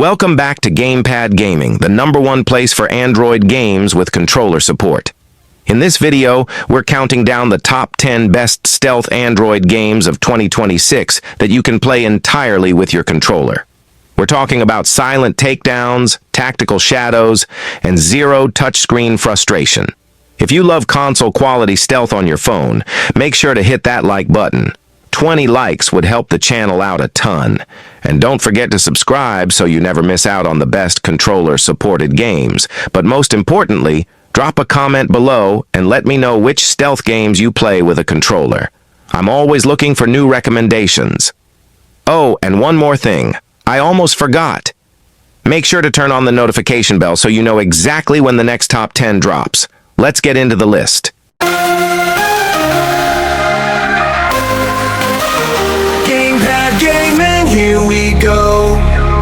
Welcome back to Gamepad Gaming, the #1 place for Android games with controller support. In this video, we're counting down the top 10 best stealth Android games of 2026 that you can play entirely with your controller. We're talking about silent takedowns, tactical shadows, and zero touchscreen frustration. If you love console-quality stealth on your phone, make sure to hit that like button. 20 likes would help the channel out a ton. And don't forget to subscribe so you never miss out on the best controller-supported games. But most importantly, drop a comment below and let me know which stealth games you play with a controller. I'm always looking for new recommendations. Oh, and one more thing. I almost forgot. Make sure to turn on the notification bell so you know exactly when the next top 10 drops. Let's get into the list. Gamepad Gaming, here we go.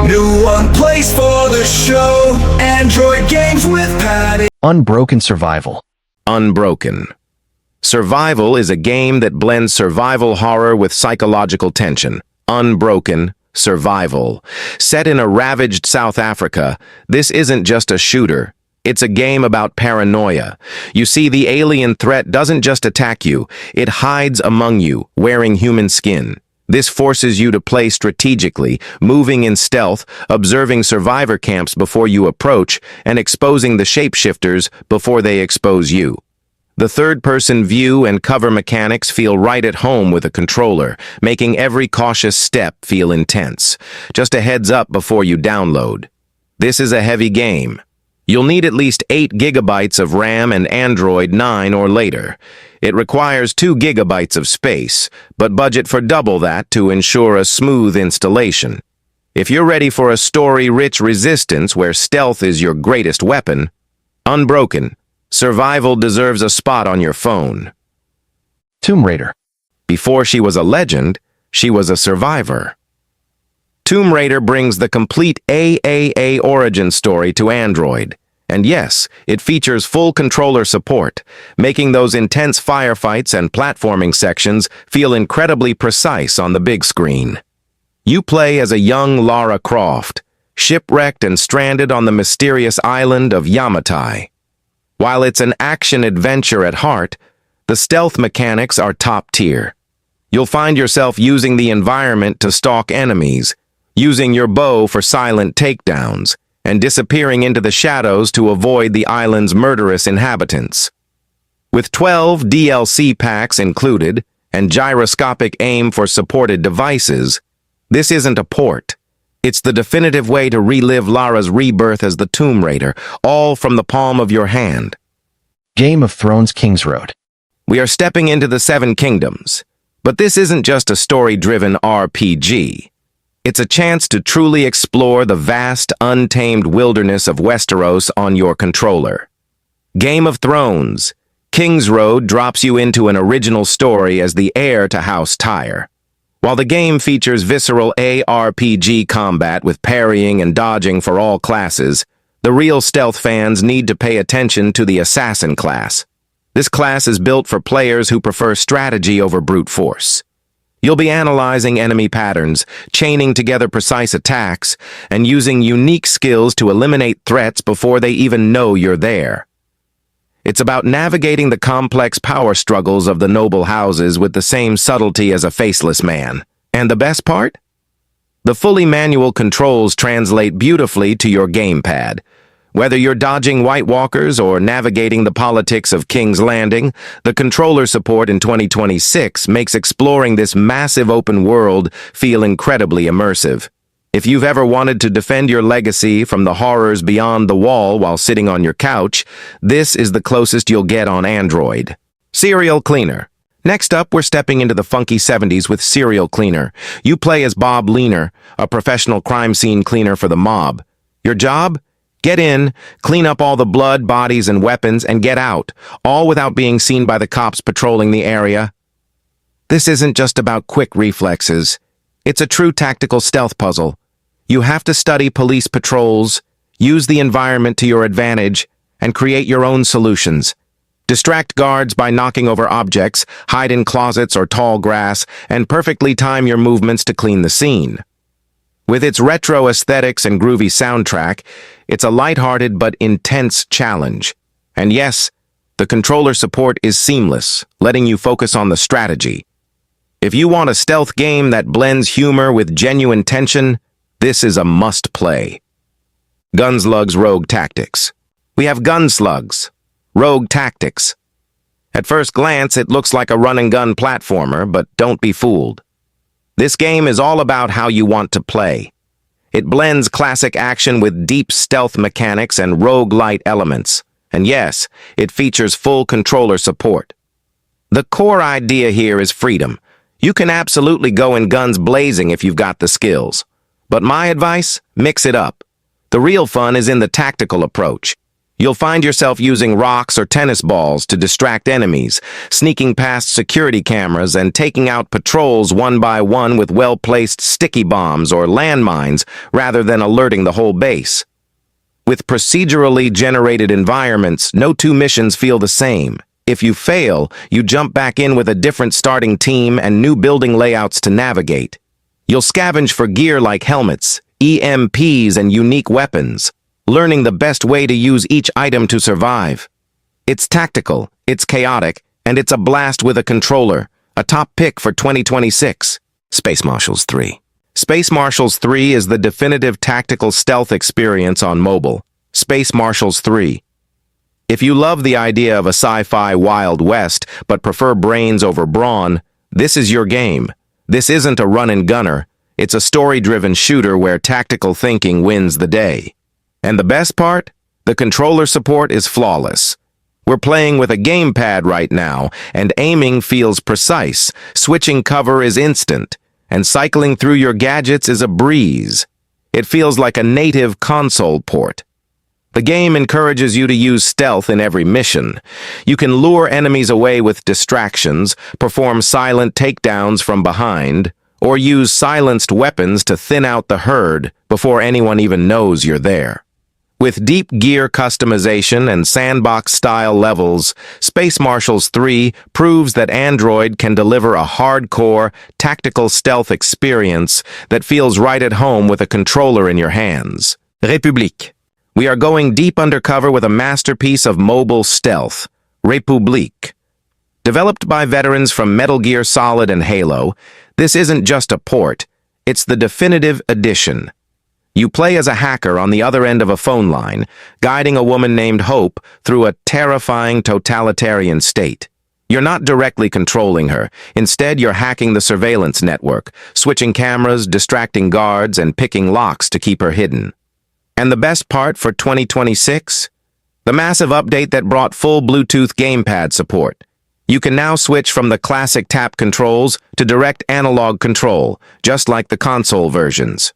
New one place for the show. Android games with Patty. Unbroken Survival. Unbroken. Survival is a game that blends survival horror with psychological tension. Unbroken Survival. Set in a ravaged South Africa, this isn't just a shooter. It's a game about paranoia. You see, the alien threat doesn't just attack you, it hides among you, wearing human skin. This forces you to play strategically, moving in stealth, observing survivor camps before you approach, and exposing the shapeshifters before they expose you. The third-person view and cover mechanics feel right at home with a controller, making every cautious step feel intense. Just a heads up before you download. This is a heavy game. You'll need at least 8 gigabytes of RAM and Android 9 or later. It requires 2 gigabytes of space, but budget for double that to ensure a smooth installation. If you're ready for a story-rich resistance where stealth is your greatest weapon, Unbroken Survival deserves a spot on your phone. Tomb Raider. Before she was a legend, she was a survivor. Tomb Raider brings the complete AAA origin story to Android. And yes, it features full controller support, making those intense firefights and platforming sections feel incredibly precise on the big screen. You play as a young Lara Croft, shipwrecked and stranded on the mysterious island of Yamatai. While it's an action-adventure at heart, the stealth mechanics are top tier. You'll find yourself using the environment to stalk enemies, using your bow for silent takedowns, and disappearing into the shadows to avoid the island's murderous inhabitants. With 12 DLC packs included and gyroscopic aim for supported devices, this isn't a port. It's the definitive way to relive Lara's rebirth as the Tomb Raider, all from the palm of your hand. Game of Thrones Kingsroad. We are stepping into the Seven Kingdoms, but this isn't just a story-driven RPG. It's a chance to truly explore the vast, untamed wilderness of Westeros on your controller. Game of Thrones, Kingsroad drops you into an original story as the heir to House Tyre. While the game features visceral ARPG combat with parrying and dodging for all classes, the real stealth fans need to pay attention to the Assassin class. This class is built for players who prefer strategy over brute force. You'll be analyzing enemy patterns, chaining together precise attacks, and using unique skills to eliminate threats before they even know you're there. It's about navigating the complex power struggles of the noble houses with the same subtlety as a faceless man. And the best part? The fully manual controls translate beautifully to your gamepad. Whether you're dodging White Walkers or navigating the politics of King's Landing, the controller support in 2026 makes exploring this massive open world feel incredibly immersive. If you've ever wanted to defend your legacy from the horrors beyond the wall while sitting on your couch, this is the closest you'll get on Android. Serial Cleaner. Next up, we're stepping into the funky 70s with Serial Cleaner. You play as Bob Leaner, a professional crime scene cleaner for the mob. Your job? Get in, clean up all the blood, bodies, and weapons, and get out, all without being seen by the cops patrolling the area. This isn't just about quick reflexes. It's a true tactical stealth puzzle. You have to study police patrols, use the environment to your advantage, and create your own solutions. Distract guards by knocking over objects, hide in closets or tall grass, and perfectly time your movements to clean the scene. With its retro aesthetics and groovy soundtrack, it's a lighthearted but intense challenge. And yes, the controller support is seamless, letting you focus on the strategy. If you want a stealth game that blends humor with genuine tension, this is a must-play. Gunslugs Rogue Tactics. We have Gunslugs, Rogue Tactics. At first glance, it looks like a run-and-gun platformer, but don't be fooled. This game is all about how you want to play. It blends classic action with deep stealth mechanics and roguelite elements. And yes, it features full controller support. The core idea here is freedom. You can absolutely go in guns blazing if you've got the skills. But my advice, mix it up. The real fun is in the tactical approach. You'll find yourself using rocks or tennis balls to distract enemies, sneaking past security cameras and taking out patrols one by one with well-placed sticky bombs or landmines rather than alerting the whole base. With procedurally generated environments, no two missions feel the same. If you fail, you jump back in with a different starting team and new building layouts to navigate. You'll scavenge for gear like helmets, EMPs, and unique weapons, learning the best way to use each item to survive. It's tactical, it's chaotic, and it's a blast with a controller, a top pick for 2026. Space Marshals 3. Space Marshals 3 is the definitive tactical stealth experience on mobile. Space Marshals 3. If you love the idea of a sci-fi Wild West but prefer brains over brawn, this is your game. This isn't a run-and-gunner. It's a story-driven shooter where tactical thinking wins the day. And the best part? The controller support is flawless. We're playing with a gamepad right now, and aiming feels precise, switching cover is instant, and cycling through your gadgets is a breeze. It feels like a native console port. The game encourages you to use stealth in every mission. You can lure enemies away with distractions, perform silent takedowns from behind, or use silenced weapons to thin out the herd before anyone even knows you're there. With deep gear customization and sandbox-style levels, Space Marshals 3 proves that Android can deliver a hardcore, tactical stealth experience that feels right at home with a controller in your hands. République. We are going deep undercover with a masterpiece of mobile stealth, République. Developed by veterans from Metal Gear Solid and Halo, this isn't just a port, it's the definitive edition. You play as a hacker on the other end of a phone line, guiding a woman named Hope through a terrifying totalitarian state. You're not directly controlling her. Instead, you're hacking the surveillance network, switching cameras, distracting guards, and picking locks to keep her hidden. And the best part for 2026? The massive update that brought full Bluetooth gamepad support. You can now switch from the classic tap controls to direct analog control, just like the console versions.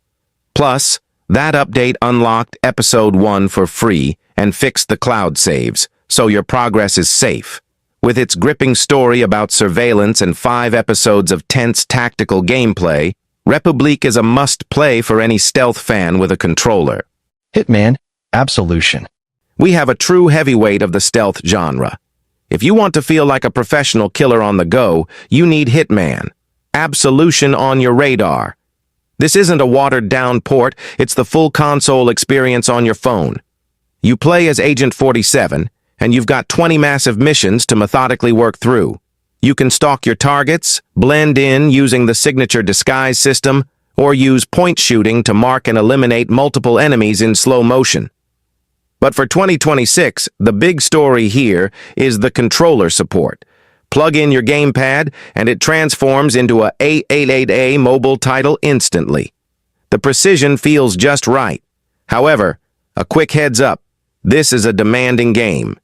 Plus, that update unlocked Episode 1 for free and fixed the cloud saves, so your progress is safe. With its gripping story about surveillance and 5 episodes of tense tactical gameplay, République is a must-play for any stealth fan with a controller. Hitman Absolution. We have a true heavyweight of the stealth genre. If you want to feel like a professional killer on the go, you need Hitman Absolution on your radar. This isn't a watered-down port, it's the full console experience on your phone. You play as Agent 47, and you've got 20 massive missions to methodically work through. You can stalk your targets, blend in using the signature disguise system, or use point shooting to mark and eliminate multiple enemies in slow motion. But for 2026, the big story here is the controller support. Plug in your gamepad, and it transforms into a 888A mobile title instantly. The precision feels just right. However, a quick heads up, this is a demanding game.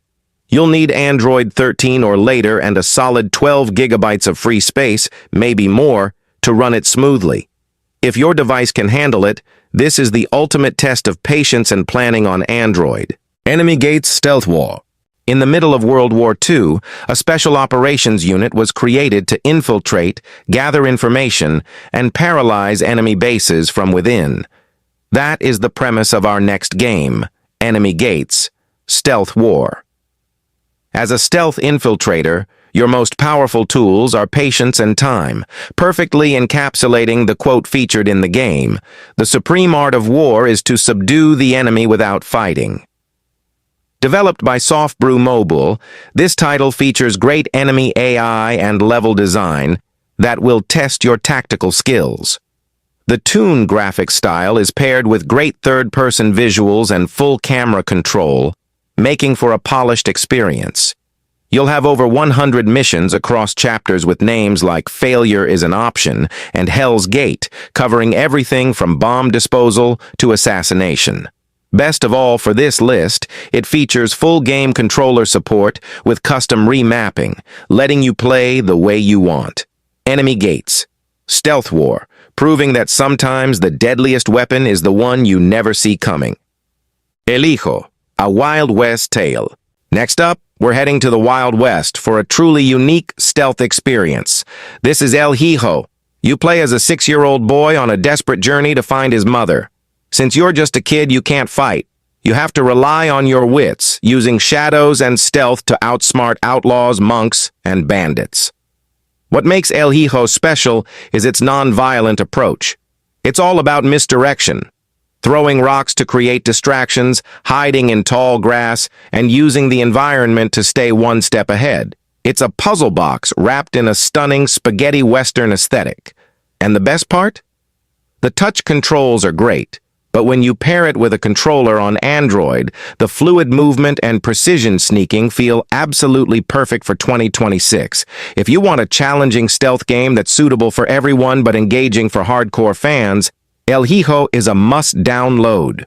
You'll need Android 13 or later and a solid 12 gigabytes of free space, maybe more, to run it smoothly. If your device can handle it, this is the ultimate test of patience and planning on Android. Enemy Gates Stealth War. In the middle of World War II, a special operations unit was created to infiltrate, gather information, and paralyze enemy bases from within. That is the premise of our next game, Enemy Gates Stealth War. As a stealth infiltrator, Your most powerful tools are patience and time, perfectly encapsulating the quote featured in the game. The supreme art of war is to subdue the enemy without fighting. Developed by Softbrew Mobile, this title features great enemy AI and level design that will test your tactical skills. The Toon graphic style is paired with great third-person visuals and full camera control, making for a polished experience. You'll have over 100 missions across chapters with names like Failure is an Option and Hell's Gate, covering everything from bomb disposal to assassination. Best of all for this list, it features full game controller support with custom remapping, letting you play the way you want. Enemy gates. Stealth war, proving that sometimes the deadliest weapon is the one you never see coming. El Hijo, a Wild West tale. Next up, we're heading to the Wild West for a truly unique stealth experience. This is El Hijo. You play as a 6-year-old boy on a desperate journey to find his mother. Since you're just a kid, you can't fight. You have to rely on your wits, using shadows and stealth to outsmart outlaws, monks, and bandits. What makes El Hijo special is its non-violent approach. It's all about misdirection, throwing rocks to create distractions, hiding in tall grass, and using the environment to stay one step ahead. It's a puzzle box wrapped in a stunning spaghetti western aesthetic. And the best part? The touch controls are great. But when you pair it with a controller on Android, the fluid movement and precision sneaking feel absolutely perfect for 2026. If you want a challenging stealth game that's suitable for everyone but engaging for hardcore fans, El Hijo is a must-download.